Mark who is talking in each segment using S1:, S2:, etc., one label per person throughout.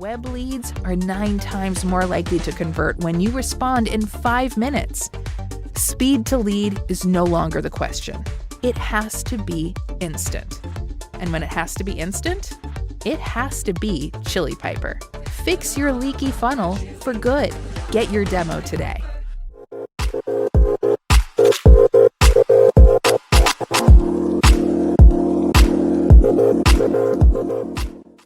S1: Web leads are 9 times more likely to convert when you respond in 5 minutes. Speed to lead is no longer the question. It has to be instant. And when it has to be instant, it has to be Chili Piper. Fix your leaky funnel for good. Get your demo today.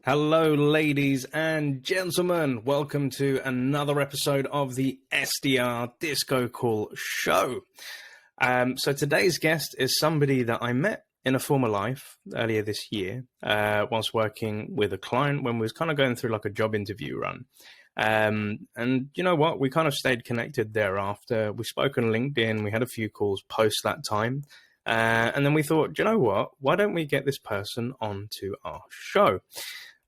S2: Hello, ladies and gentlemen. Welcome to another episode of the SDR DiscoCall show. So today's guest is somebody that I met in a former life earlier this year whilst working with a client when we was kind of going through like a job interview run. And you know what? We kind of stayed connected thereafter. We spoke on LinkedIn. We had a few calls post that time. And then we thought, you know what? Why don't we get this person onto our show?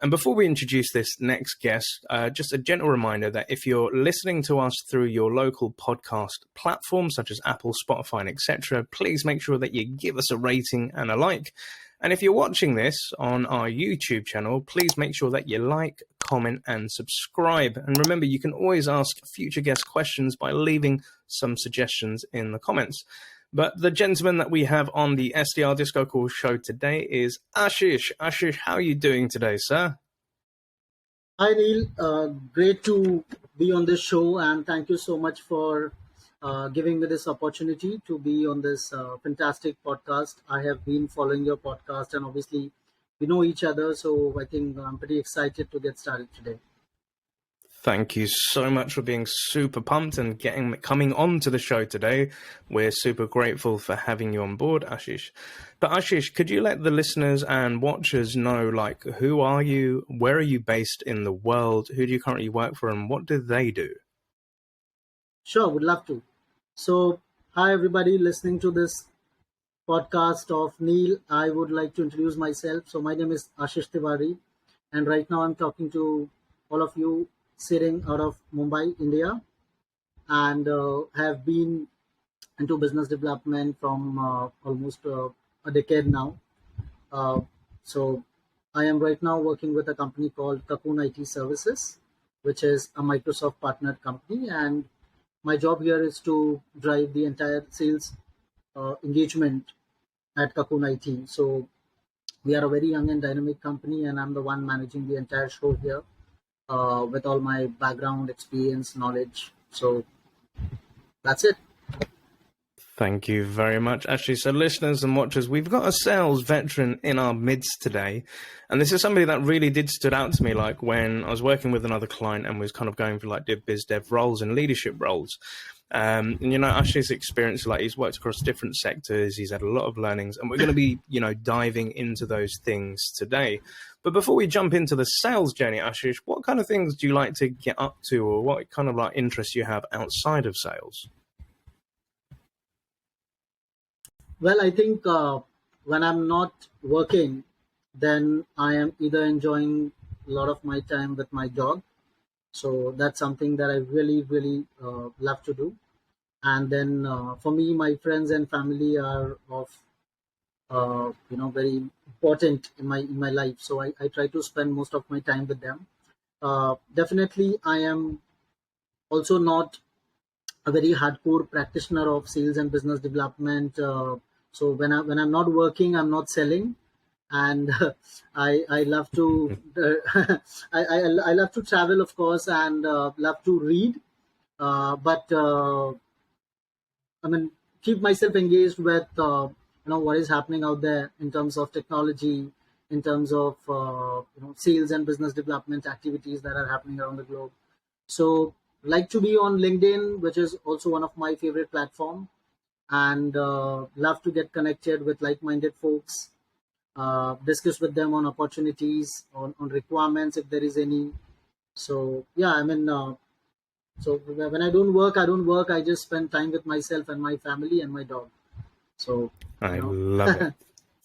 S2: And before we introduce this next guest, just a gentle reminder that if you're listening to us through your local podcast platforms such as Apple, Spotify, and etc., please make sure that you give us a rating and a like. And if you're watching this on our YouTube channel, please make sure that you like, comment, and subscribe. And remember, you can always ask future guest questions by leaving some suggestions in the comments. But the gentleman that we have on the SDR DiscoCall show today is Ashish. Ashish, how are you doing today, sir?
S3: Hi, Neil. Great to be on this show, and thank you so much for giving me this opportunity to be on this fantastic podcast. I have been following your podcast, and obviously we know each other, so I think I'm pretty excited to get started today.
S2: Thank you so much for being super pumped and coming on to the show today. We're super grateful for having you on board, Ashish. But Ashish, could you let the listeners and watchers know, like, who are you? Where are you based in the world? Who do you currently work for, and what do they do?
S3: Sure, would love to. So, hi everybody listening to this podcast of Neil. I would like to introduce myself. So, my name is Ashish Tiwari, and right now I'm talking to all of you sitting out of Mumbai, India, and have been into business development from almost a decade now. So I am right now working with a company called Cocoon IT Services, which is a Microsoft partnered company, and my job here is to drive the entire sales engagement at Cocoon IT. So we are a very young and dynamic company, and I'm the one managing the entire show here. With all my background, experience, knowledge. So that's it.
S2: Thank you very much, Ashley. So listeners and watchers, we've got a sales veteran in our midst today. And this is somebody that really did stood out to me, like when I was working with another client and was kind of going for like biz dev roles and leadership roles. And, you know, Ashley's experience, like he's worked across different sectors. He's had a lot of learnings, and we're going to be, you know, diving into those things today. But before we jump into the sales journey, Ashish, what kind of things do you like to get up to, or what kind of like interests you have outside of sales?
S3: Well, I think when I'm not working, then I am either enjoying a lot of my time with my dog. So that's something that I really, really love to do. And then for me, my friends and family are of very important in my life. So I try to spend most of my time with them. Definitely, I am also not a very hardcore practitioner of sales and business development. So when I'm not working, I'm not selling, and I love to I love to travel, of course, and love to read. But I mean, keep myself engaged with what is happening out there in terms of technology, in terms of sales and business development activities that are happening around the globe. So like to be on LinkedIn, which is also one of my favorite platform, and love to get connected with like-minded folks, discuss with them on opportunities, on requirements if there is any. So yeah, I mean, so when I don't work, I just spend time with myself and my family and my dog. So
S2: I love it.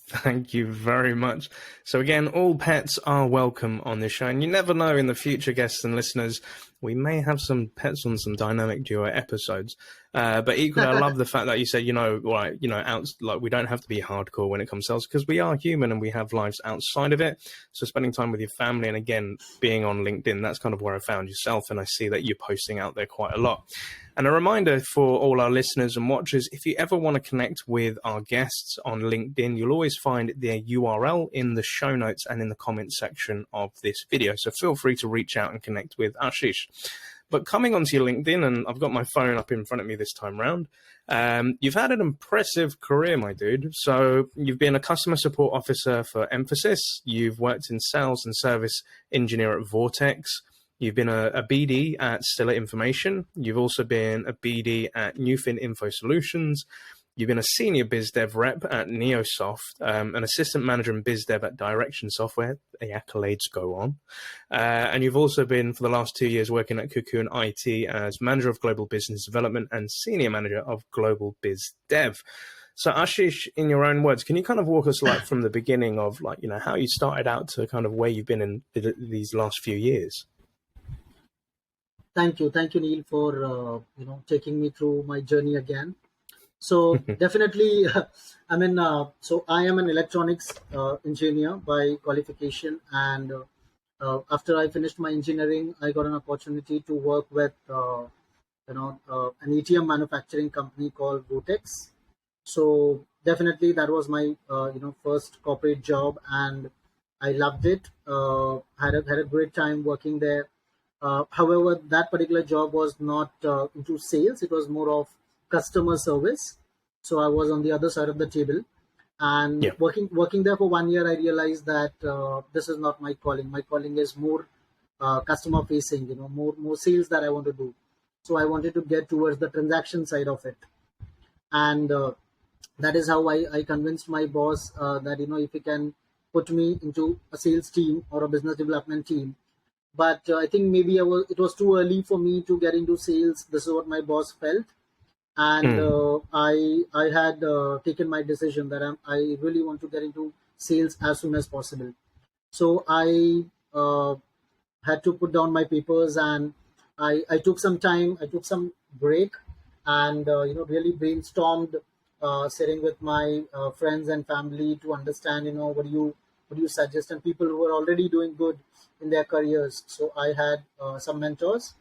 S2: Thank you very much. So again, all pets are welcome on this show, and you never know, in the future, guests and listeners, we may have some pets on some dynamic duo episodes. But equally, I love the fact that you say, like we don't have to be hardcore when it comes to sales because we are human and we have lives outside of it. So spending time with your family and again, being on LinkedIn, that's kind of where I found yourself. And I see that you're posting out there quite a lot. And a reminder for all our listeners and watchers, if you ever want to connect with our guests on LinkedIn, you'll always find their URL in the show notes and in the comments section of this video. So feel free to reach out and connect with Ashish. But coming onto your LinkedIn, and I've got my phone up in front of me this time round, you've had an impressive career, my dude. So you've been a customer support officer for Emphasis. You've worked in sales and service engineer at Vortex. You've been a BD at Stiller Information. You've also been a BD at Newfin Info Solutions. You've been a senior biz dev rep at Neosoft, an assistant manager in biz dev at Direction Software. The accolades go on. And you've also been, for the last 2 years, working at Cocoon IT as manager of global business development and senior manager of global biz dev. So Ashish, in your own words, can you kind of walk us like from the beginning of like, how you started out to kind of where you've been in these last few years?
S3: Thank you, Neil, for taking me through my journey again. So definitely, so I am an electronics engineer by qualification, and after I finished my engineering, I got an opportunity to work with an ATM manufacturing company called Vortex. So definitely, that was my first corporate job, and I loved it. Had a great time working there. However, that particular job was not into sales; it was more of customer service. So I was on the other side of the table, and working there for 1 year, I realized that this is not my calling. My calling is more customer facing, more sales that I want to do. So I wanted to get towards the transaction side of it, and that is how I convinced my boss that if he can put me into a sales team or a business development team. But I think maybe it was too early for me to get into sales. This is what my boss felt. And I had taken my decision that I really want to get into sales as soon as possible. So I had to put down my papers, and I took some time. I took some break, and really brainstormed, sitting with my friends and family to understand what do you suggest, and people who are already doing good in their careers. So I had some mentors.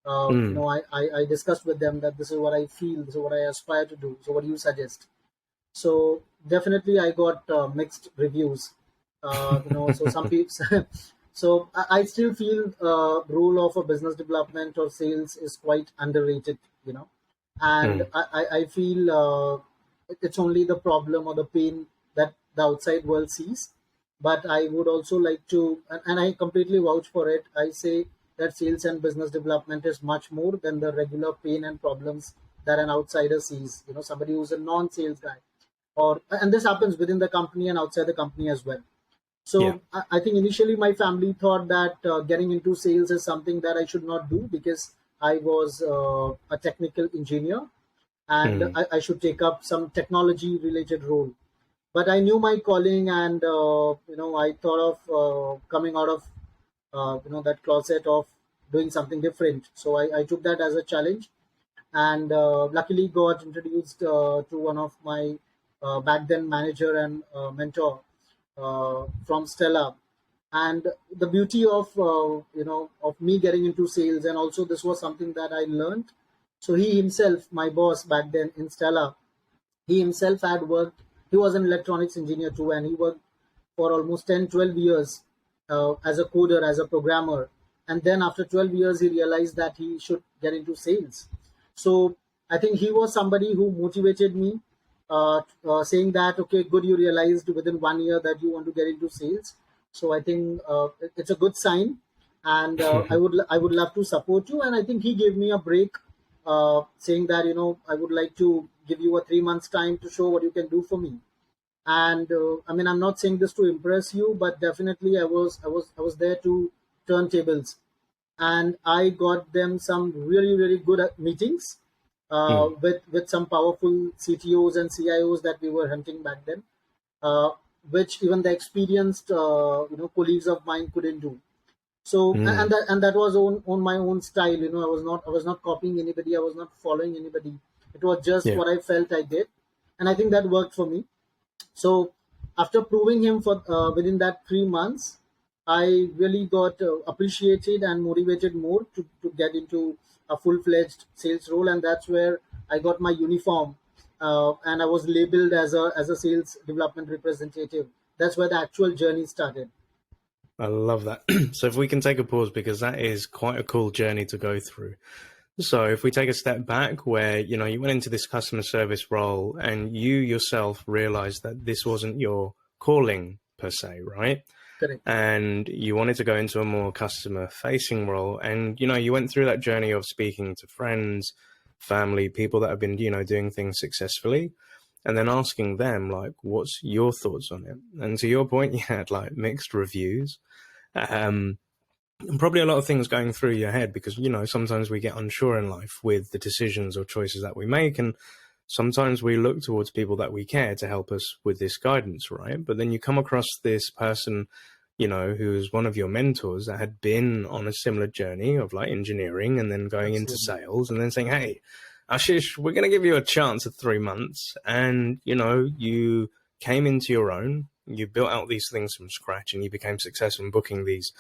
S3: I discussed with them that this is what I feel, this is what I aspire to do. So what do you suggest? So definitely I got mixed reviews. So some people. So I still feel role of a business development or sales is quite underrated. And I feel it's only the problem or the pain that the outside world sees. But I would also like to, and I completely vouch for it. I say that sales and business development is much more than the regular pain and problems that an outsider sees. Somebody who's a non-sales guy, and this happens within the company and outside the company as well. So I think initially my family thought that getting into sales is something that I should not do because I was a technical engineer and I should take up some technology related role. But I knew my calling, and I thought of coming out of that closet of doing something different. So I took that as a challenge, and luckily got introduced to one of my back then manager and mentor from Stella. And the beauty of of me getting into sales, and also this was something that I learned. So he himself, my boss back then in Stella, he himself had worked. He was an electronics engineer too, and he worked for almost 10, 12 years as a coder, as a programmer. And then after 12 years, he realized that he should get into sales. So I think he was somebody who motivated me, saying that, okay, good, you realized within 1 year that you want to get into sales. So I think it's a good sign, and I would love to support you. And I think he gave me a break, saying that I would like to give you a 3 months time to show what you can do for me. And I'm not saying this to impress you, but definitely I was there to turn tables, and I got them some really, really good meetings with some powerful CTOs and CIOs that we were hunting back then, which even the experienced colleagues of mine couldn't do. So and that was on my own style. I was not copying anybody. I was not following anybody. It was just
S2: Yeah.
S3: what I felt I did, and I think that worked for me. So after proving him for within that 3 months, I really got appreciated and motivated more to get into a full-fledged sales role, and that's where I got my uniform, and I was labeled as a sales development representative. That's where the actual journey started.
S2: I love that. So if we can take a pause, because that is quite a cool journey to go through. So if we take a step back where, you went into this customer service role and you yourself realized that this wasn't your calling per se, right?
S3: Correct.
S2: And you wanted to go into a more customer facing role. And, you went through that journey of speaking to friends, family, people that have been, doing things successfully, and then asking them, like, what's your thoughts on it? And to your point, you had like mixed reviews. And probably a lot of things going through your head because, sometimes we get unsure in life with the decisions or choices that we make. And sometimes we look towards people that we care to help us with this guidance, right? But then you come across this person, who's one of your mentors that had been on a similar journey of like engineering and then going into sales and then saying, hey, Ashish, we're going to give you a chance at 3 months. And, you came into your own, you built out these things from scratch and you became successful in booking these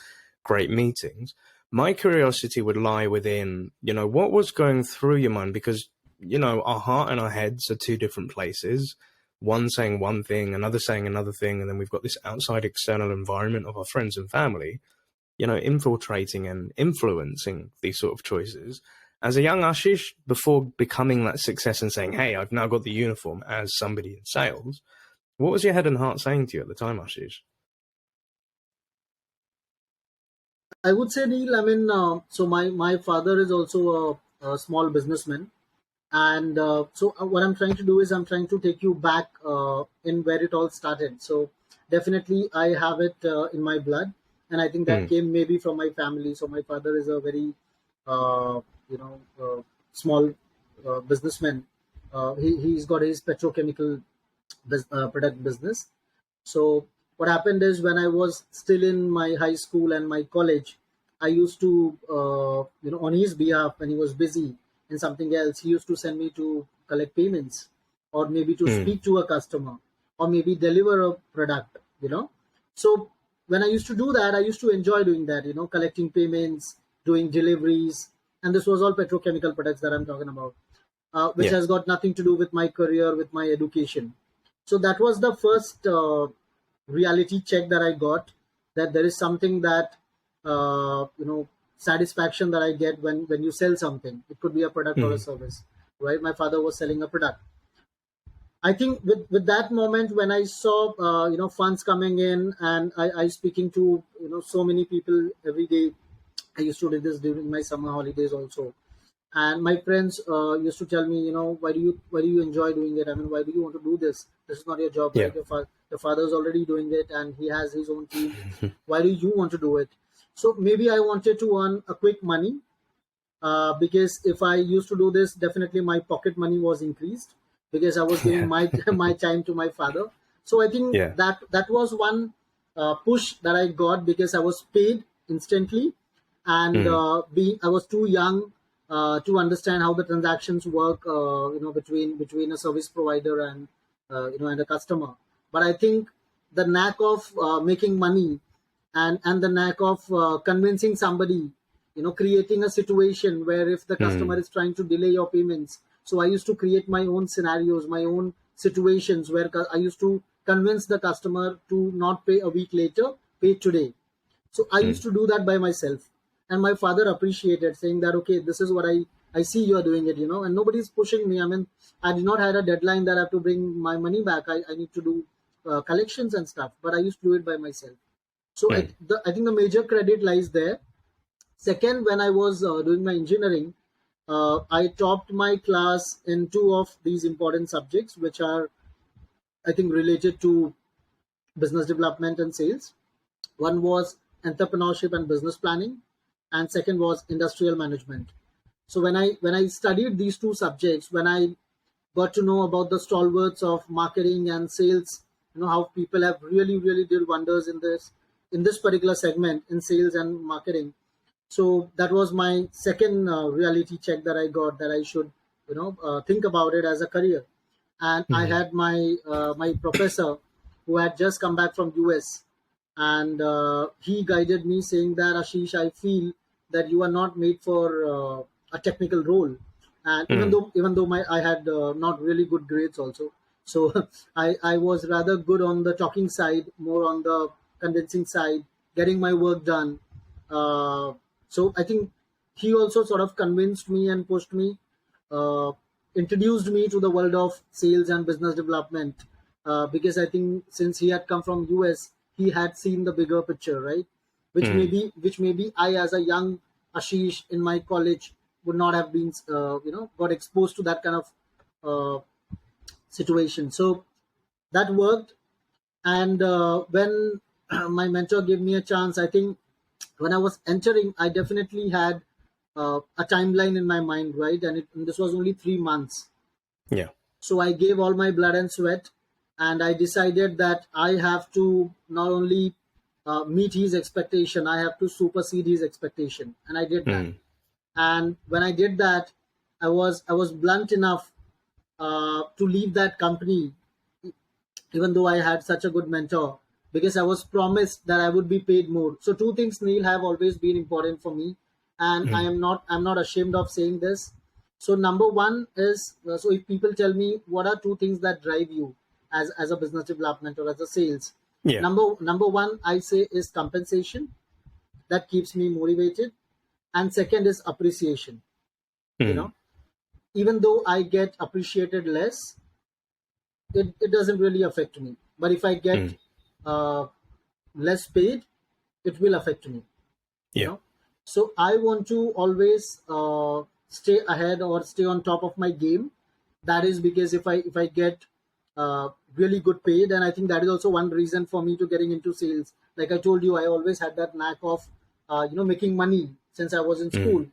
S2: great meetings. My curiosity would lie within, what was going through your mind, because, our heart and our heads are two different places, one saying one thing, another saying another thing. And then we've got this outside external environment of our friends and family, infiltrating and influencing these sort of choices. As a young Ashish, before becoming that success and saying, hey, I've now got the uniform as somebody in sales, what was your head and heart saying to you at the time, Ashish?
S3: I would say, Neil, so my father is also a small businessman. And so what I'm trying to do is I'm trying to take you back in where it all started. So definitely I have it in my blood. And I think that came maybe from my family. So my father is a very, small businessman. He's got his petrochemical product business. So what happened is when I was still in my high school and my college, I used to, on his behalf, when he was busy in something else, he used to send me to collect payments or maybe to speak to a customer or maybe deliver a product, So when I used to do that, I used to enjoy doing that, collecting payments, doing deliveries. And this was all petrochemical products that I'm talking about, which has got nothing to do with my career, with my education. So that was the first reality check that I got, that there is something that, satisfaction that I get when you sell something. It could be a product or a service, right? My father was selling a product. I think with that moment when I saw, funds coming in and I speaking to, so many people every day. I used to do this during my summer holidays also. And my friends used to tell me, why do you enjoy doing it? I mean, why do you want to do this? This is not your job, right? Your father's already doing it and he has his own team. Why do you want to do it? So maybe I wanted to earn a quick money because if I used to do this, definitely my pocket money was increased because I was giving my time to my father. So I think that was one push that I got because I was paid instantly, and I was too young to understand how the transactions work, between a service provider and and a customer. But I think the knack of making money and the knack of convincing somebody, creating a situation where if the customer is trying to delay your payments. So I used to create my own scenarios, my own situations where I used to convince the customer to not pay a week later, pay today. So I used to do that by myself. And my father appreciated, saying that, okay, this is what I see you're doing it, and nobody's pushing me. I mean, I did not have a deadline that I have to bring my money back. I need to do collections and stuff, but I used to do it by myself. So I think the major credit lies there. Second, when I was doing my engineering, I topped my class in two of these important subjects, which are, I think, related to business development and sales. One was entrepreneurship and business planning, and second was industrial management. So when I studied these two subjects, when I got to know about the stalwarts of marketing and sales, how people have really, really did wonders in this particular segment in sales and marketing. So that was my second reality check that I got, that I should think about it as a career. And I had my professor who had just come back from US, and he guided me saying that, Ashish, I feel that you are not made for a technical role. And even though I had not really good grades also, so I was rather good on the talking side, more on the convincing side, getting my work done. So I think he also sort of convinced me and pushed me, uh, introduced me to the world of sales and business development, because I think since he had come from US, he had seen the bigger picture, right? Which maybe I, as a young Ashish in my college, would not have been, got exposed to that kind of uh, situation. So that worked. And when my mentor gave me a chance, I think when I was entering, I definitely had a timeline in my mind, right? And this was only 3 months.
S2: Yeah.
S3: So I gave all my blood and sweat, and I decided that I have to not only meet his expectation, I have to supersede his expectation, and I did that. And when I did that, I was blunt enough to leave that company, even though I had such a good mentor, because I was promised that I would be paid more. So two things, Neil, have always been important for me, and I'm not ashamed of saying this. So number one is, so if people tell me what are two things that drive you as a business development or as a sales,
S2: Yeah.
S3: number one I say is compensation, that keeps me motivated, and second is appreciation. You know, even though I get appreciated less, it doesn't really affect me. But if I get uh, less paid, it will affect me. You
S2: Yeah.
S3: know, so I want to always stay ahead or stay on top of my game. That is because if I get really good paid, and I think that is also one reason for me to getting into sales. Like I told you, I always had that knack of making money since I was in school.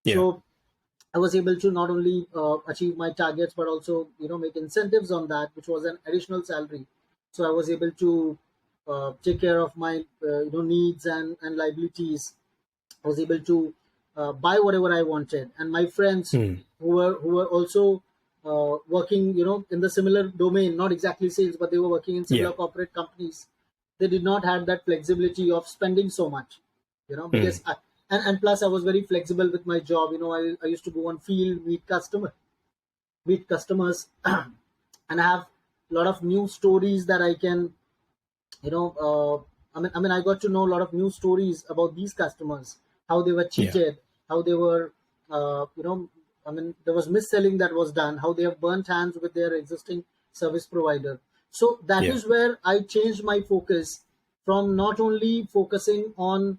S2: Yeah.
S3: So I was able to not only achieve my targets, but also make incentives on that, which was an additional salary. So I was able to take care of my needs and liabilities. I was able to buy whatever I wanted, and my friends who were also working in the similar domain, not exactly sales, but they were working in similar
S2: Yeah.
S3: corporate companies. They did not have that flexibility of spending so much, because and plus I was very flexible with my job. I used to go on field, meet customers, and I have a lot of new stories that I can, I got to know a lot of new stories about these customers, how they were
S2: Yeah.
S3: cheated, how they were, there was mis-selling that was done, how they have burnt hands with their existing service provider. So that
S2: Yeah.
S3: is where I changed my focus from not only focusing on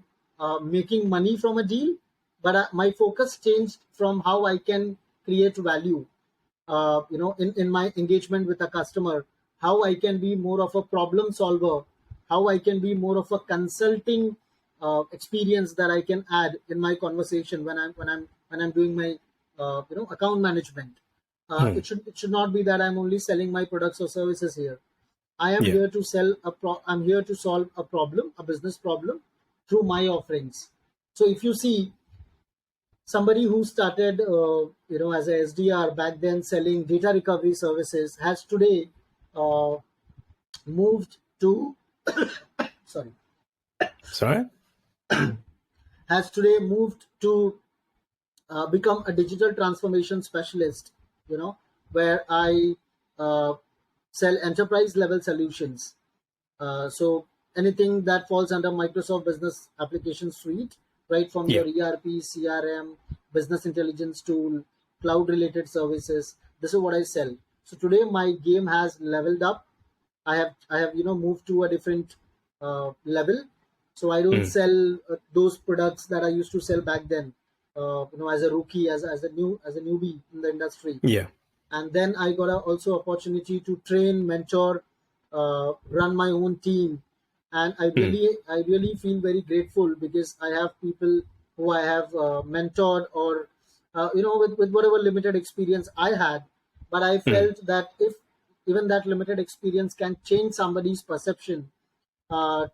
S3: making money from a deal, but my focus changed from how I can create value in my engagement with a customer, how I can be more of a problem solver, how I can be more of a consulting experience that I can add in my conversation when I'm doing my account management. It should not be that I'm only selling my products or services here. I am
S2: Yeah.
S3: here to I'm here to solve a problem, a business problem, through my offerings. So if you see, somebody who started as a SDR back then selling data recovery services has today uh, moved to sorry
S2: Sorry.
S3: has today moved to become a digital transformation specialist, where I uh, sell enterprise level solutions. So anything that falls under Microsoft Business Application Suite, right from
S2: Yeah.
S3: your ERP, CRM, business intelligence tool, cloud related services. This is what I sell. So today my game has leveled up. I have moved to a different level. So I don't sell those products that I used to sell back then. As a rookie, as a newbie in the industry.
S2: Yeah.
S3: And then I got also opportunity to train, mentor, run my own team, and I really feel very grateful because I have people who I have mentored, or with whatever limited experience I had, but I felt that if even that limited experience can change somebody's perception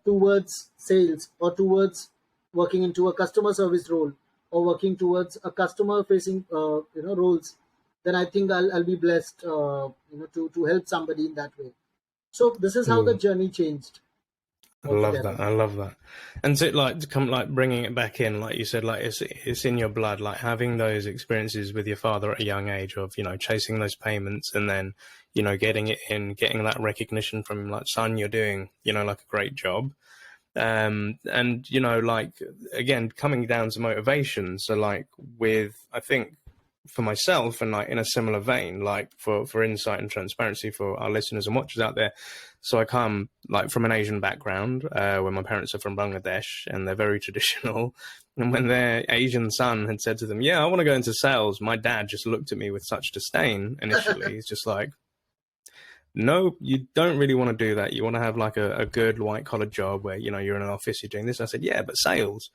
S3: towards sales, or towards working into a customer service role, or working towards a customer facing roles, then I think I'll be blessed, to help somebody in that way. So this is how the journey changed
S2: I love
S3: altogether.
S2: that. I love that. And to come like bringing it back in, like you said, like it's in your blood, like having those experiences with your father at a young age of, chasing those payments and then, getting that recognition from him, like, son, you're doing, like a great job. And, like, again, coming down to motivation. So like I think for myself and like in a similar vein, like for insight and transparency for our listeners and watchers out there. So I come like from an Asian background, where my parents are from Bangladesh and they're very traditional. And when their Asian son had said to them, yeah, I want to go into sales, my dad just looked at me with such disdain initially. He's just like, no, you don't really want to do that. You want to have like a good white collar job where, you're in an office, you're doing this. I said, yeah, but sales.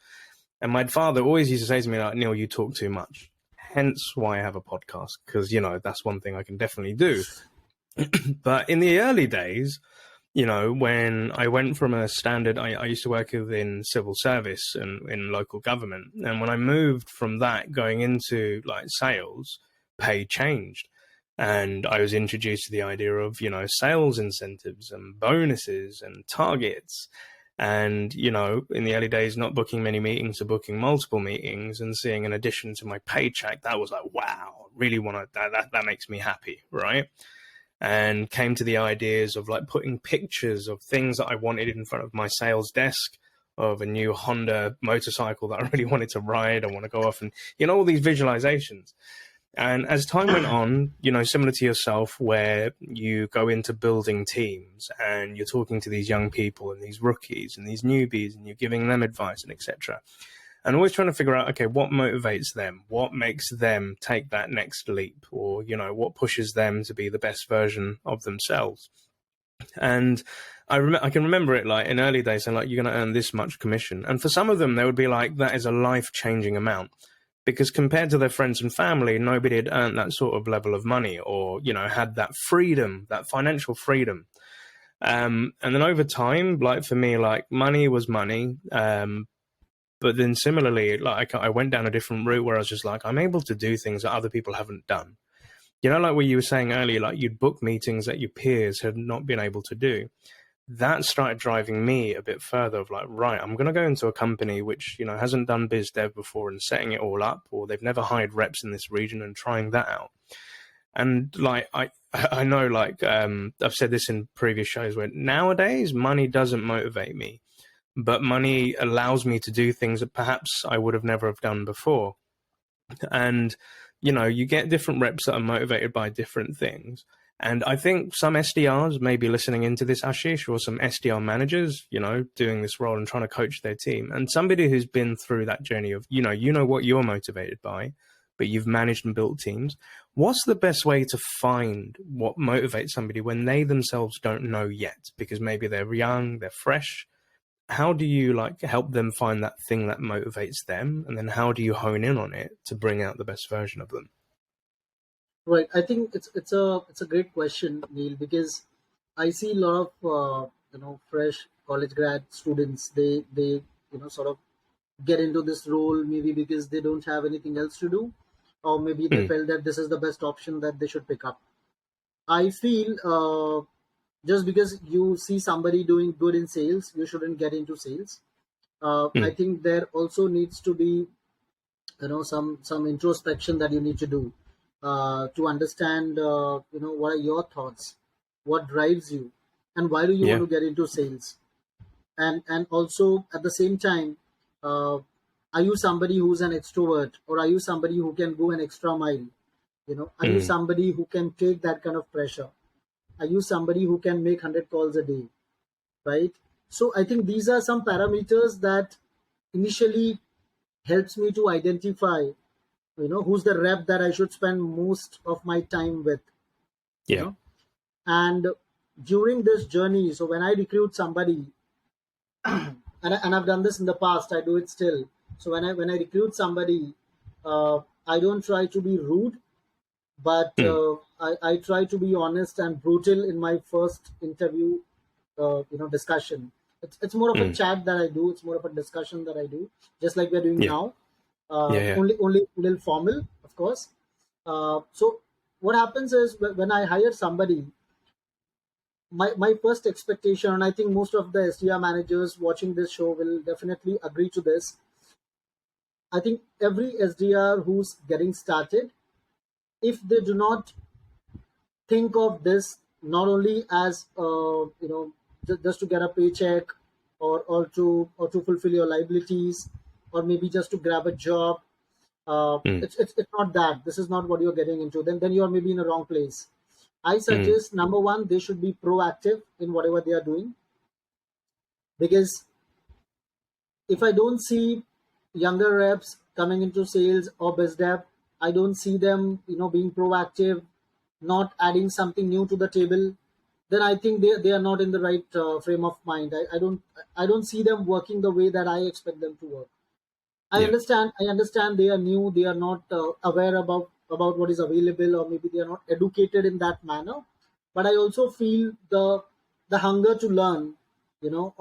S2: And my father always used to say to me, like, Neil, you talk too much. Hence why I have a podcast, because, that's one thing I can definitely do. But in the early days, when I went from a standard, I used to work within civil service and in local government. And when I moved from that going into like sales, pay changed. And I was introduced to the idea of, sales incentives and bonuses and targets. And, in the early days, not booking many meetings to booking multiple meetings and seeing an addition to my paycheck, that was like, wow, really want to, that makes me happy, right? And came to the ideas of like putting pictures of things that I wanted in front of my sales desk, of a new Honda motorcycle that I really wanted to ride. I want to go off and, all these visualizations. And as time went on, similar to yourself, where you go into building teams and you're talking to these young people and these rookies and these newbies and you're giving them advice and etc. And always trying to figure out, okay, what motivates them? What makes them take that next leap? Or, what pushes them to be the best version of themselves? And I can remember it like in early days saying like, you're going to earn this much commission. And for some of them, they would be like, that is a life-changing amount. Because compared to their friends and family, nobody had earned that sort of level of money or, had that freedom, that financial freedom. And then over time, like for me, like money was money. But then similarly, like I went down a different route where I was just like, I'm able to do things that other people haven't done. Like what you were saying earlier, like you'd book meetings that your peers had not been able to do. That started driving me a bit further of like, right, I'm going to go into a company which, hasn't done biz dev before and setting it all up, or they've never hired reps in this region and trying that out. And like, I know, like, I've said this in previous shows where nowadays money doesn't motivate me, but money allows me to do things that perhaps I would have never have done before. And, you get different reps that are motivated by different things. And I think some SDRs may be listening into this, Ashish, or some SDR managers, doing this role and trying to coach their team. And somebody who's been through that journey of, what you're motivated by, but you've managed and built teams. What's the best way to find what motivates somebody when they themselves don't know yet? Because maybe they're young, they're fresh. How do you like help them find that thing that motivates them? And then how do you hone in on it to bring out the best version of them?
S3: Right. I think it's a great question, Neil, because I see a lot of fresh college grad students. They sort of get into this role maybe because they don't have anything else to do, or maybe they felt that this is the best option that they should pick up. I feel just because you see somebody doing good in sales, you shouldn't get into sales. I think there also needs to be some introspection that you need to do to understand what are your thoughts, what drives you, and why do you want to get into sales, and also at the same time, are you somebody who's an extrovert, or are you somebody who can go an extra mile? Are you somebody who can take that kind of pressure? Are you somebody who can make 100 calls a day, right? So I think these are some parameters that initially helps me to identify, who's the rep that I should spend most of my time with. And during this journey, so when I recruit somebody, and I've done this in the past, I do it still. So when I recruit somebody, I don't try to be rude, but I try to be honest and brutal in my first interview, discussion. It's more of a chat that I do. It's more of a discussion that I do, just like we're doing now. Only a little formal, of course. So what happens is when I hire somebody, my first expectation, and I think most of the SDR managers watching this show will definitely agree to this. I think every SDR who's getting started, if they do not think of this not only as just to get a paycheck, or to fulfill your liabilities, or maybe just to grab a job,
S2: Mm,
S3: it's not that. This is not what you're getting into. Then you are maybe in a wrong place. I
S2: mm,
S3: suggest, number one, they should be proactive in whatever they are doing, because if I don't see younger reps coming into sales or biz dev, I don't see them, being proactive, not adding something new to the table, then I think they are not in the right frame of mind. I don't see them working the way that I expect them to work. I
S2: yeah.
S3: understand. I understand they are new. They are not aware about what is available, or maybe they are not educated in that manner. But I also feel the hunger to learn,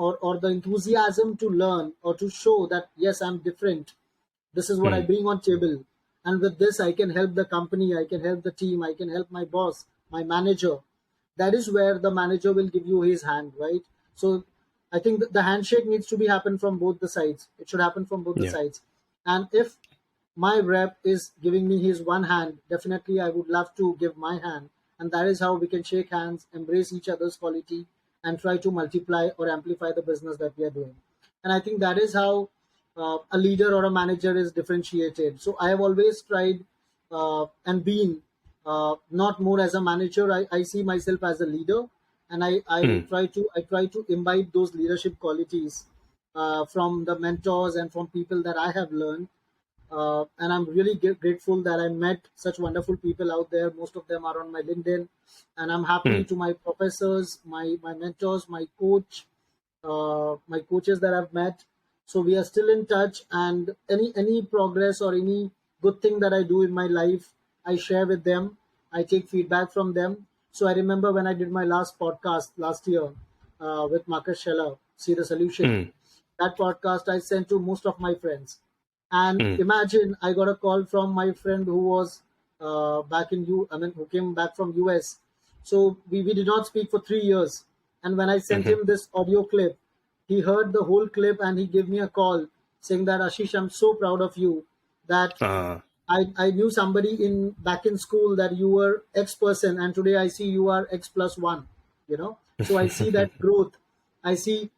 S3: or the enthusiasm to learn, or to show that yes, I'm different. This is what I
S2: Mm,
S3: bring on table, and with this, I can help the company. I can help the team. I can help my boss, my manager. That is where the manager will give you his hand, right? So I think that the handshake needs to be happen from both the sides. It should happen from both the
S2: yeah.
S3: sides. And if my rep is giving me his one hand, definitely I would love to give my hand. And that is how we can shake hands, embrace each other's quality, and try to multiply or amplify the business that we are doing. And I think that is how a leader or a manager is differentiated. So I have always tried and been not more as a manager. I see myself as a leader, and
S2: Mm,
S3: I try to imbibe those leadership qualities from the mentors and from people that I have learned. And I'm really grateful that I met such wonderful people out there. Most of them are on my LinkedIn, and I'm happy
S2: mm,
S3: to my professors, my mentors, my coach, my coaches that I've met. So we are still in touch, and any progress or any good thing that I do in my life, I share with them. I take feedback from them. So I remember when I did my last podcast last year with Marcus Scheller, See the Solution.
S2: mm,
S3: That podcast I sent to most of my friends. And
S2: mm,
S3: imagine, I got a call from my friend who was who came back from US. So we did not speak for 3 years. And when I sent
S2: mhm.
S3: him this audio clip, he heard the whole clip and he gave me a call saying that, Ashish, I'm so proud of you that
S2: Ah,
S3: I knew somebody in back in school that you were X person, and today I see you are X plus one. So I see that growth. I see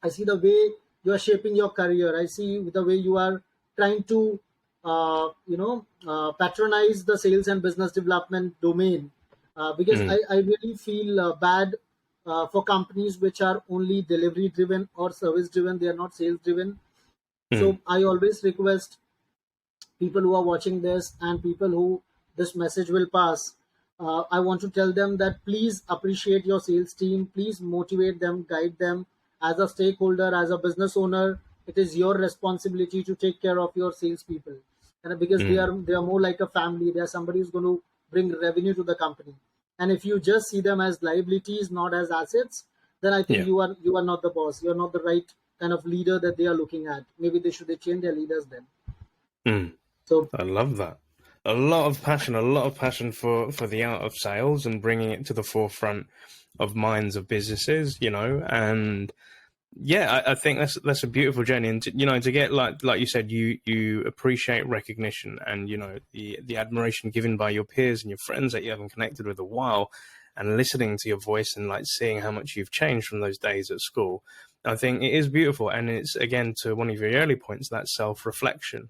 S3: I see the way you are shaping your career. I see the way you are trying to patronize the sales and business development domain, because
S2: mm,
S3: I really feel bad for companies which are only delivery driven or service driven. They are not sales driven.
S2: mm,
S3: So I always request people who are watching this and people who this message will pass, I want to tell them that please appreciate your sales team, please motivate them, guide them. As a stakeholder, as a business owner, it is your responsibility to take care of your salespeople, and because they
S2: mm.
S3: are they are more like a family. They are somebody who's going to bring revenue to the company. And if you just see them as liabilities, not as assets, then I think
S2: Yeah.
S3: you are not the boss. You are not the right kind of leader that they are looking at. Maybe they change their leaders then.
S2: Mm.
S3: So
S2: I love that. A lot of passion for the art of sales and bringing it to the forefront of minds of businesses, and yeah, I think that's a beautiful journey, and to get like you said, you appreciate recognition and the admiration given by your peers and your friends that you haven't connected with a while, and listening to your voice and like seeing how much you've changed from those days at school. I think it is beautiful, and it's again to one of your early points, that self-reflection.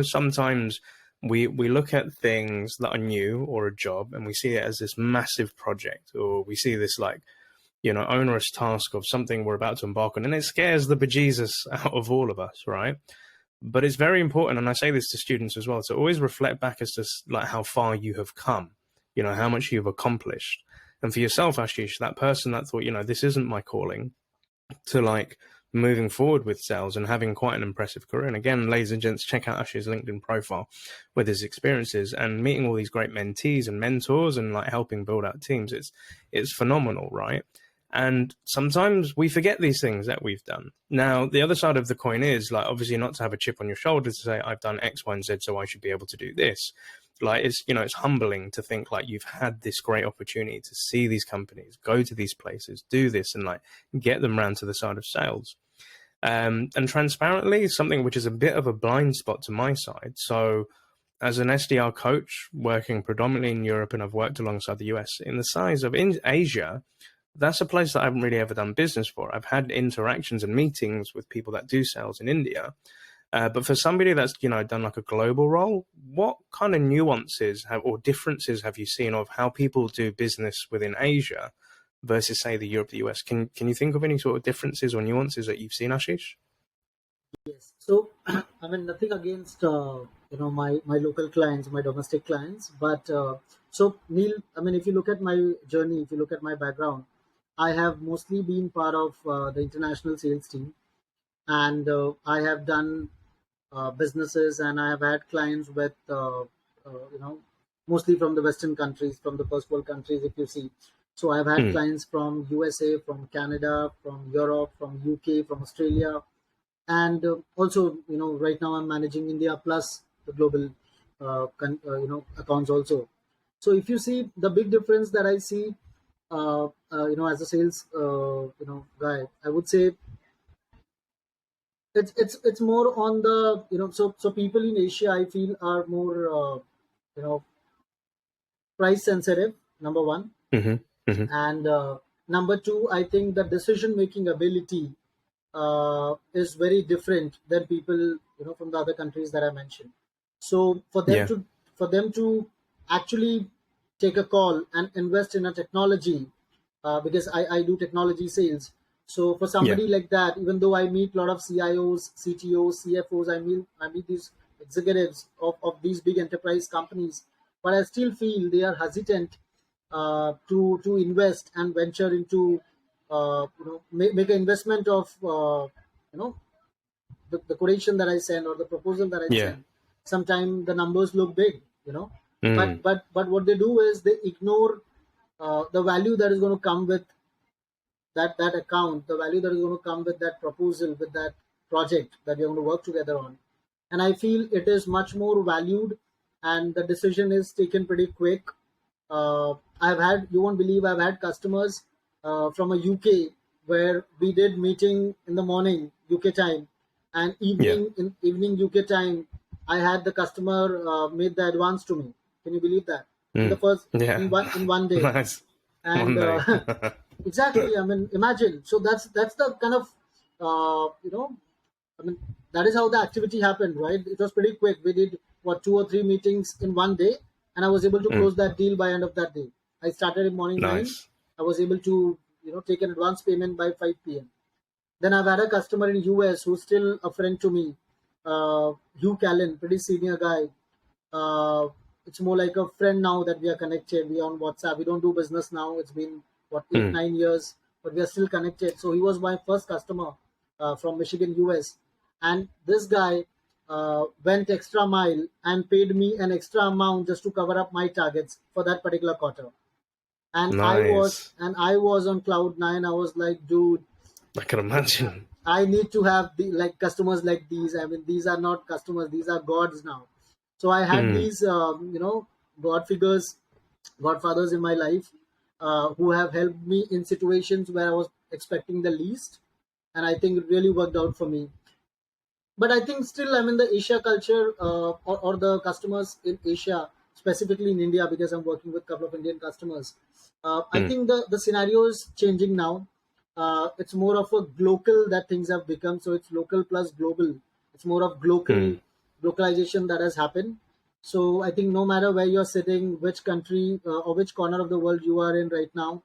S2: Sometimes we look at things that are new or a job, and we see it as this massive project, or we see this like onerous task of something we're about to embark on, and it scares the bejesus out of all of us, right? But it's very important, and I say this to students as well, to always reflect back as to like how far you have come, how much you've accomplished. And for yourself, Ashish, that person that thought, this isn't my calling, to like moving forward with sales and having quite an impressive career. And again, ladies and gents, check out Ashish's LinkedIn profile with his experiences and meeting all these great mentees and mentors and like helping build out teams. It's phenomenal, right? And sometimes we forget these things that we've done. Now, the other side of the coin is like, obviously not to have a chip on your shoulder to say, I've done X, Y, and Z, so I should be able to do this. Like, it's, you know, it's humbling to think like you've had this great opportunity to see these companies, go to these places, do this, and like get them round to the side of sales. And transparently, something which is a bit of a blind spot to my side. So as an SDR coach working predominantly in Europe, and I've worked alongside the US, in the size of in Asia, that's a place that I haven't really ever done business for. I've had interactions and meetings with people that do sales in India. But for somebody that's, you know, done like a global role, what kind of nuances or differences have you seen of how people do business within Asia versus, say, the Europe, the US? Can you think of any sort of differences or nuances that you've seen, Ashish?
S3: Yes. So, I mean, nothing against my local clients, my domestic clients, but so Neil, I mean, if you look at my journey, if you look at my background, I have mostly been part of the international sales team, and I have done businesses, and I have had clients with mostly from the Western countries, from the first world countries, if you see. So I've had clients from USA, from Canada, from Europe, from UK, from Australia, and also, you know, right now I'm managing India plus the global accounts also. So if you see the big difference that I see, as a sales guy, I would say it's more on the, so people in Asia, I feel, are more price sensitive, number one. And number two, I think the decision making ability is very different than people, from the other countries that I mentioned. So for them to actually take a call and invest in a technology, because I do technology sales. So for somebody like that, even though I meet a lot of CIOs, CTOs, CFOs, I meet these executives of these big enterprise companies, but I still feel they are hesitant to invest and venture into make an investment of the quotation that I send or the proposal that I send. Sometimes the numbers look big, but what they do is they ignore the value that is going to come with that account, the value that is going to come with that proposal, with that project that we're going to work together on. And I feel it is much more valued, and the decision is taken pretty quick. You won't believe, I've had customers from a UK where we did meeting in the morning UK time, and evening UK time, I had the customer made the advance to me. Can you believe that? In one day.
S2: Nice.
S3: And exactly, I mean, imagine. So that's the kind of that is how the activity happened, right? It was pretty quick. We did 2 or 3 meetings in one day, and I was able to close that deal by end of that day. I started in morning 9. I was able to take an advance payment by 5 p.m. Then I've had a customer in US who's still a friend to me, Hugh Callan, pretty senior guy. It's more like a friend now that we are connected. We are on WhatsApp. We don't do business now. It's been 8-9 years, but we are still connected. So he was my first customer from Michigan, US, and this guy went extra mile and paid me an extra amount just to cover up my targets for that particular quarter. And I was on cloud 9. I was like, dude,
S2: I can imagine.
S3: I need to have customers like these. I mean, these are not customers; these are gods now. So I had these, godfathers in my life who have helped me in situations where I was expecting the least, and I think it really worked out for me. But I think still, I mean, the Asia culture or the customers in Asia, specifically in India, because I'm working with a couple of Indian customers, I think the scenario is changing now. It's more of a global that things have become. So it's local plus global. It's more of localization that has happened. So I think no matter where you're sitting, which country or which corner of the world you are in right now,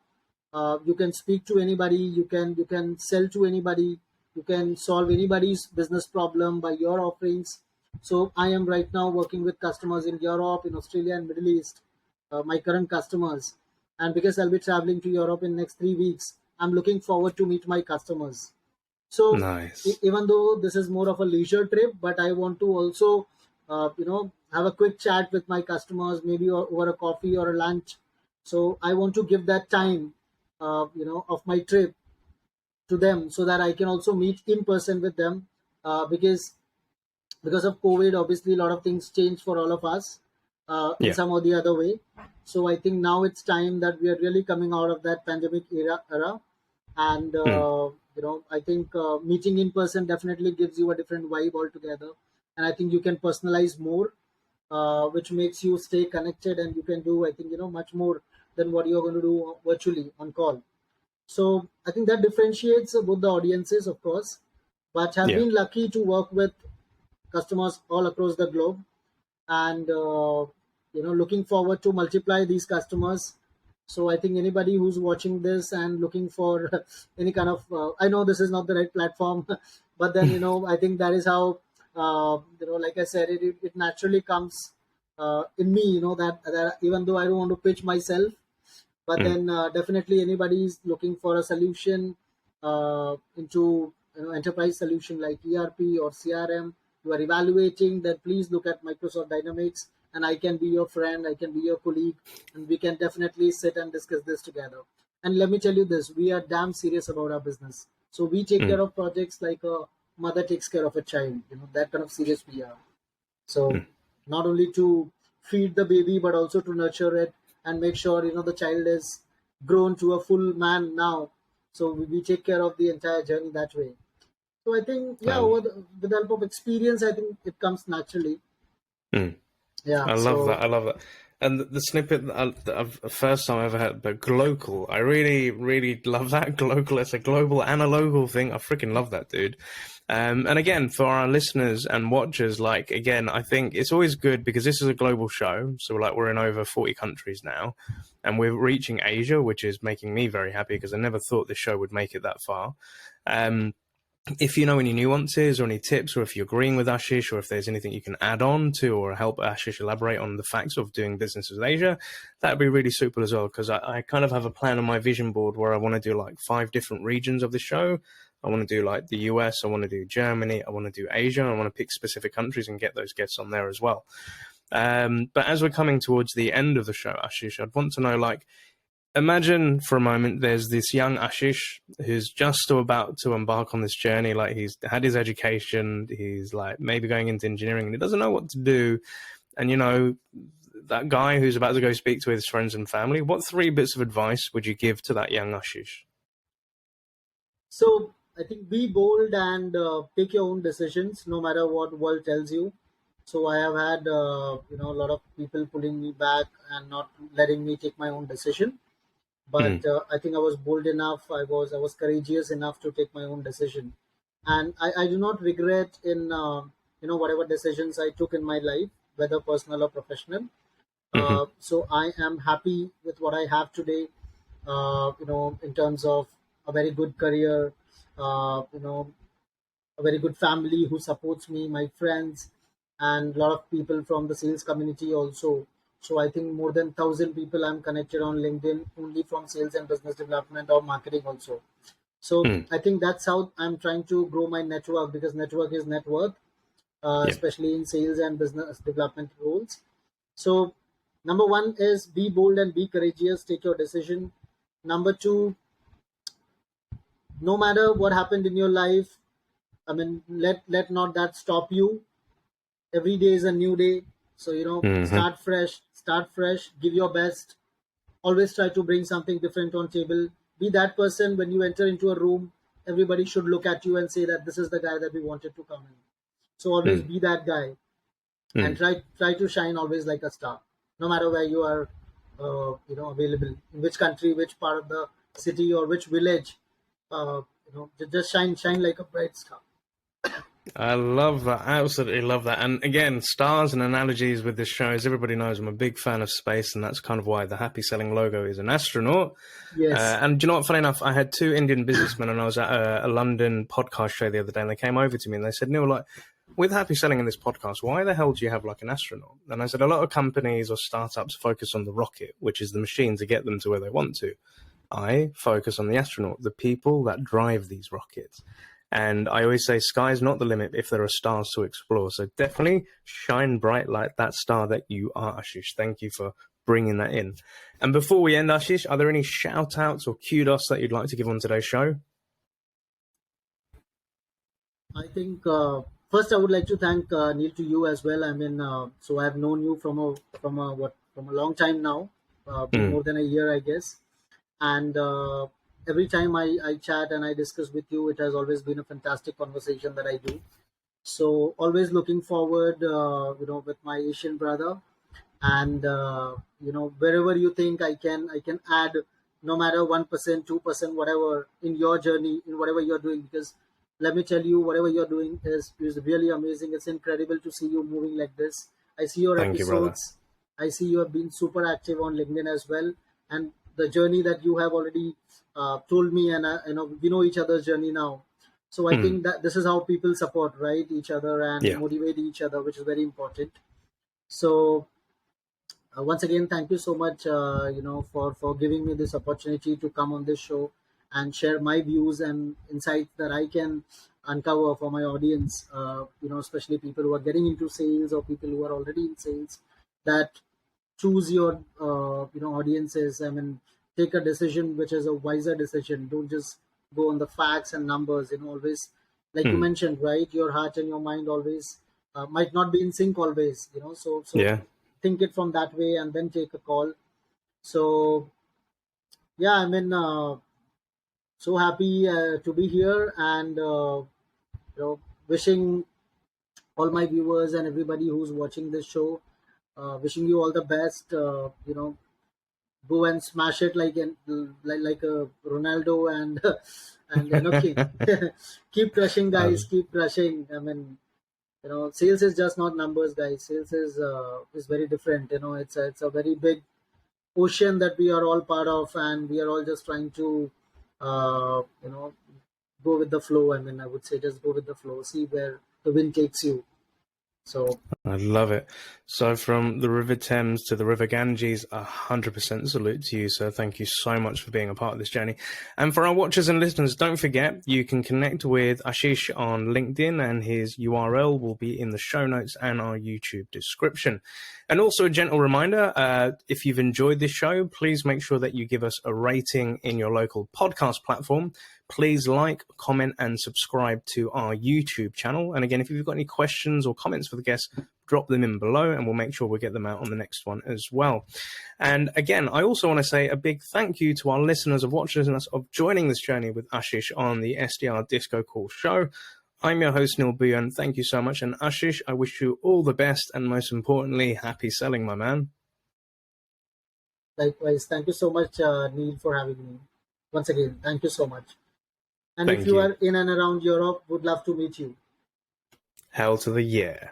S3: you can speak to anybody. You can sell to anybody. You can solve anybody's business problem by your offerings. So I am right now working with customers in Europe, in Australia, and Middle East, my current customers. And because I'll be traveling to Europe in next 3 weeks, I'm looking forward to meet my customers. So even though this is more of a leisure trip, but I want to also, have a quick chat with my customers, maybe over a coffee or a lunch. So I want to give that time of my trip to them, so that I can also meet in person with them, because of COVID, obviously a lot of things changed for all of us in
S2: Yeah.
S3: some or the other way. So I think now it's time that we are really coming out of that pandemic era, and
S2: Mm.
S3: I think meeting in person definitely gives you a different vibe altogether, and I think you can personalize more, which makes you stay connected, and you can do, I think, much more than what you're going to do virtually on call. So I think that differentiates both the audiences, of course, but have
S2: Yeah.
S3: been lucky to work with customers all across the globe, and looking forward to multiply these customers. So I think anybody who's watching this and looking for any kind of, I know this is not the right platform, but then I think that is how, like I said, it naturally comes in me, that even though I don't want to pitch myself, but
S2: Mm.
S3: then definitely anybody is looking for a solution into enterprise solution like ERP or CRM. You are evaluating, then please look at Microsoft Dynamics, and I can be your friend, I can be your colleague, and we can definitely sit and discuss this together. And let me tell you this, we are damn serious about our business. So we take care
S2: Mm.
S3: of projects like a mother takes care of a child, that kind of serious we are. So
S2: Mm.
S3: not only to feed the baby, but also to nurture it and make sure the child is grown to a full man now. So we take care of the entire journey that way. So I think, yeah,
S2: Um,
S3: with the help of experience, I think it comes naturally.
S2: mm.
S3: Yeah.
S2: I love
S3: So
S2: that. I love that. And the snippet that the first time I ever heard, but glocal. I really, really love that. Glocal. It's a global and a local thing. I freaking love that, dude. And again, for our listeners and watchers, like, again, I think it's always good because this is a global show. So like we're in over 40 countries now, and we're reaching Asia, which is making me very happy because I never thought this show would make it that far. If you know any nuances or any tips, or if you're agreeing with Ashish, or if there's anything you can add on to or help Ashish elaborate on the facts of doing business with Asia, that'd be really super as well. Because I kind of have a plan on my vision board where I want to do like 5 different regions of the show. I want to do like the US, I want to do Germany, I want to do Asia, I want to pick specific countries and get those guests on there as well. But as we're coming towards the end of the show, Ashish, I'd want to know, like, imagine for a moment there's this young Ashish who's just about to embark on this journey. Like, he's had his education, he's like maybe going into engineering, and he doesn't know what to do. And that guy who's about to go speak to his friends and family, what 3 bits of advice would you give to that young Ashish?
S3: so I think be bold and take your own decisions, no matter what world tells you. So I have had a lot of people pulling me back and not letting me take my own decision. But
S2: Mm.
S3: I think I was bold enough. I was courageous enough to take my own decision, and I do not regret in whatever decisions I took in my life, whether personal or professional.
S2: Hmm.
S3: So I am happy with what I have today. In terms of a very good career, a very good family who supports me, my friends, and a lot of people from the sales community also. So I think more than 1,000 people I'm connected on LinkedIn only from sales and business development or marketing also. So
S2: Mm.
S3: I think that's how I'm trying to grow my network, because network is net worth,
S2: Yeah.
S3: especially in sales and business development roles. So number one is be bold and be courageous. Take your decision. Number two, no matter what happened in your life, I mean, let not that stop you. Every day is a new day. So
S2: Hmm.
S3: start fresh, give your best. Always try to bring something different on table. Be that person when you enter into a room, everybody should look at you and say that this is the guy that we wanted to come in. So always
S2: Mm.
S3: be that guy, and
S2: Mm.
S3: try to shine always like a star, no matter where you are, available, in which country, which part of the city, or which village. Just shine like a bright star.
S2: I love that. I absolutely love that. And again, stars and analogies with this show, as everybody knows, I'm a big fan of space, and that's kind of why the Happy Selling logo is an astronaut.
S3: Yes.
S2: And do you know what? Funny enough, I had 2 Indian businessmen, and I was at a London podcast show the other day, and they came over to me and they said, "Neil, like, with Happy Selling in this podcast, why the hell do you have like an astronaut?" And I said, a lot of companies or startups focus on the rocket, which is the machine to get them to where they want to. I focus on the astronaut, the people that drive these rockets. And I always say sky's not the limit if there are stars to explore. So definitely shine bright like that star that you are, Ashish. Thank you for bringing that in. And before we end, Ashish, are there any shout outs or kudos that you'd like to give on today's show?
S3: I think first I would like to thank Neil to you as well. I mean, so I've known you from a long time now, more than a year, I guess. And every time I chat and I discuss with you, it has always been a fantastic conversation that I do. So always looking forward, with my Asian brother, and wherever you think I can add, no matter 1%, 2%, whatever, in your journey, in whatever you're doing, because let me tell you, whatever you're doing is really amazing. It's incredible to see you moving like this. I see your
S2: Thank you, brother.
S3: episodes. I see you have been super active on LinkedIn as well, and the journey that you have already told me, and we know each other's journey now. So I think that this is how people support, right, each other and
S2: Yeah.
S3: motivate each other, which is very important. So once again, thank you so much, for giving me this opportunity to come on this show and share my views and insights that I can uncover for my audience. Especially people who are getting into sales or people who are already in sales, that choose your audiences. I mean, take a decision which is a wiser decision. Don't just go on the facts and numbers. Always, like you mentioned, right? Your heart and your mind always might not be in sync always. So
S2: Yeah.
S3: think it from that way and then take a call. So yeah, I mean, so happy to be here, and wishing all my viewers and everybody who's watching this show, wishing you all the best. Go and smash it like a Ronaldo, and keep crushing, guys. Keep crushing. I mean, sales is just not numbers, guys. Sales is very different. It's a very big ocean that we are all part of, and we are all just trying to uh, you know go with the flow. I mean, I would say just go with the flow, see where the wind takes you. So
S2: I love it. So from the River Thames to the River Ganges, 100% salute to you. So thank you so much for being a part of this journey. And for our watchers and listeners, don't forget, you can connect with Ashish on LinkedIn, and his URL will be in the show notes and our YouTube description. And also a gentle reminder, if you've enjoyed this show, please make sure that you give us a rating in your local podcast platform. Please like, comment, and subscribe to our YouTube channel. And again, if you've got any questions or comments for the guests, drop them in below and we'll make sure we get them out on the next one as well. And again, I also want to say a big thank you to our listeners, of watchers, and us of joining this journey with Ashish on the SDR DiscoCall show. I'm your host, Neil Buyan. Thank you so much. And Ashish, I wish you all the best and most importantly, happy selling, my man.
S3: likewise, thank you so much, Neil, for having me. Once again, thank you so much. And
S2: Thank
S3: if you
S2: you.
S3: are in and around Europe, would love to meet you.
S2: Hell to the yeah.